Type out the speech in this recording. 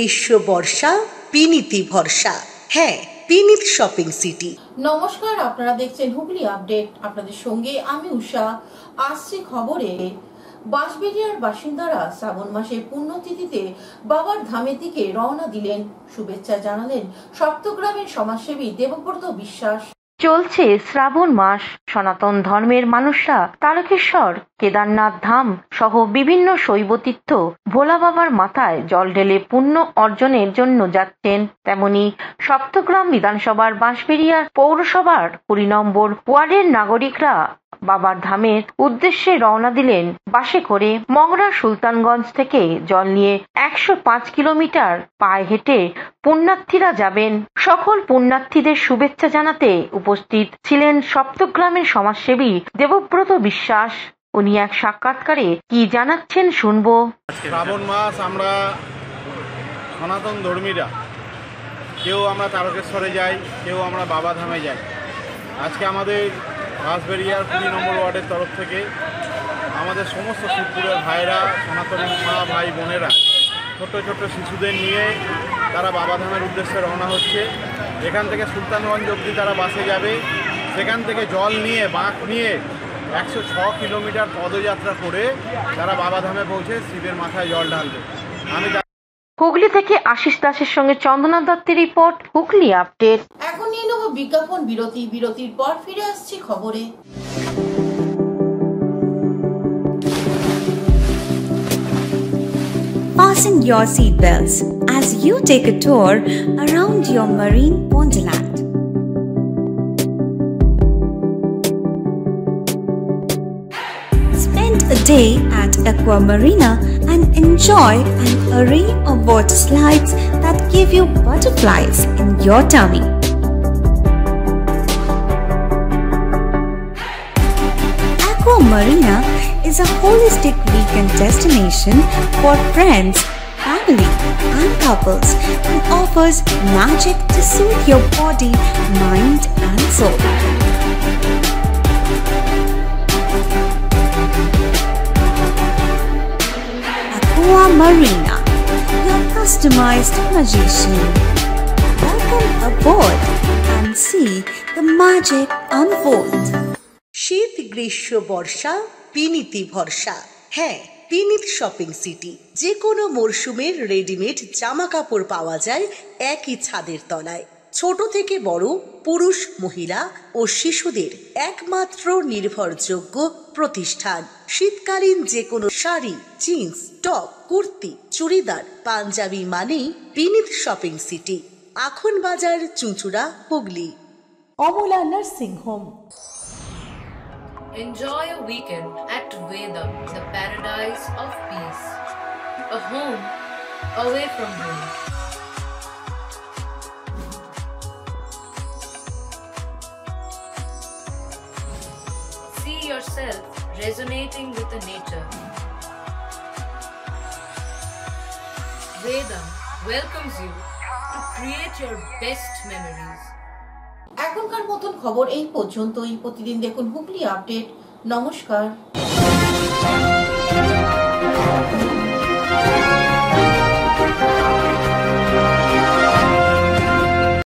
গ্রীষ্ম বর্ষা বিনীতি ভরসা। হ্যাঁ, বিনীত শপিং সিটি। নমস্কার, আপনারা দেখছেন হুগলি আপডেট। আপনাদের সঙ্গে আমি উষা। আসছে খবরে, বাঁশবেড়িয়ার বাসিন্দারা শ্রাবণ মাসের পুণ্যতিথিতে বাবার ধামের দিকে রওনা দিলেন। শুভেচ্ছা জানালেন সপ্তগ্রামের সমাজসেবী দেবব্রত বিশ্বাস। চলছে শ্রাবণ মাস। সনাতন ধর্মের মানুষরা তারকেশ্বর, কেদারনাথ ধাম সহ বিভিন্ন শৈবতীর্থ ভোলা বাবার মাথায় জল ঢেলে পুণ্য অর্জনের জন্য যাচ্ছেন। তেমনি সপ্তগ্রাম বিধানসভার বাঁশবেড়িয়া পৌরসভার 20 নম্বর ওয়ার্ডের নাগরিকরা বাবার ধামের উদ্দেশ্যে রওনা দিলেন বাসে করে। মগরা সুলতানগঞ্জ থেকে জল নিয়ে 105 কিলোমিটার পায়ে হেঁটে পুণ্যার্থীরা যাবেন। সকল পুণ্যার্থীদের শুভেচ্ছা জানাতে উপস্থিত ছিলেন সপ্তগ্রামের সমাজসেবী দেবব্রত বিশ্বাস। উনি এক সাক্ষাৎকারে কি জানাচ্ছেন শুনবো। শ্রাবণ মাস আমরা সনাতন ধর্মীরা কেউ আমরা তারকেশ্বরে যাই, কেউ আমরা বাবা ধামে যাই। আজকে আমাদের বাঁশবেড়িয়ার 20 নম্বর ওয়ার্ডের তরফ থেকে আমাদের সমস্ত শিবপুরের ভাইরা, সনাতনী মা ভাই বোনেরা ছোট্ট ছোট্ট শিশুদের নিয়ে তারা বাবাধামের উদ্দেশ্যে রওনা হচ্ছে। এখান থেকে সুলতানগঞ্জ অবধি তারা বাসে যাবে। সেখান থেকে জল নিয়ে বাঁক নিয়ে 106 কিলোমিটার পদযাত্রা করে তারা বাবাধামে পৌঁছে শিবের মাথায় জল ঢালবে। হুগলি থেকে আশিস দাসের সঙ্গে চন্দনা দত্তের রিপোর্ট, হুগলি আপডেট। এখন নিয়ে নেব বিজ্ঞাপন বিরতি। বিরতির পর ফিরে আসছি খবরে। Fasten your seatbelts as you take a tour around your marine wonderland. Spend a day at Aqua Marina and enjoy an array of water slides that give you butterflies in your tummy. Aqua Marina is a holistic weekend destination for friends, family, and couples and offers magic to soothe your body, mind, and soul. Aqua Marina, your customized magician. Welcome aboard and see the magic unfold. শীত গ্রীষ্ম বর্ষা বিনীতি ভরসা। হ্যাঁ, বিনীত shopping city. যে কোনো মরশুমের readymade জামা কাপড় পাওয়া যায় একই ছাদের তলায়। ছোট থেকে বড়, পুরুষ, মহিলা ও শিশুদের একমাত্র নির্ভরযোগ্য প্রতিষ্ঠান। শীতকালীন যে কোনো শাড়ি, জিন্স, টপ, কুর্তি, চুড়িদার, পাঞ্জাবি মানেই বিনীত শপিং সিটি। আখন বাজার, চুঁচুড়া, Hooghly. Amala nursing home. Enjoy a weekend at Vedam, the paradise of peace. A home away from home. See yourself resonating with the nature. Vedam welcomes you to create your best memories. এখনকার মতন খবর এই পর্যন্তই। প্রতিদিন দেখুন Hooghly update. নমস্কার।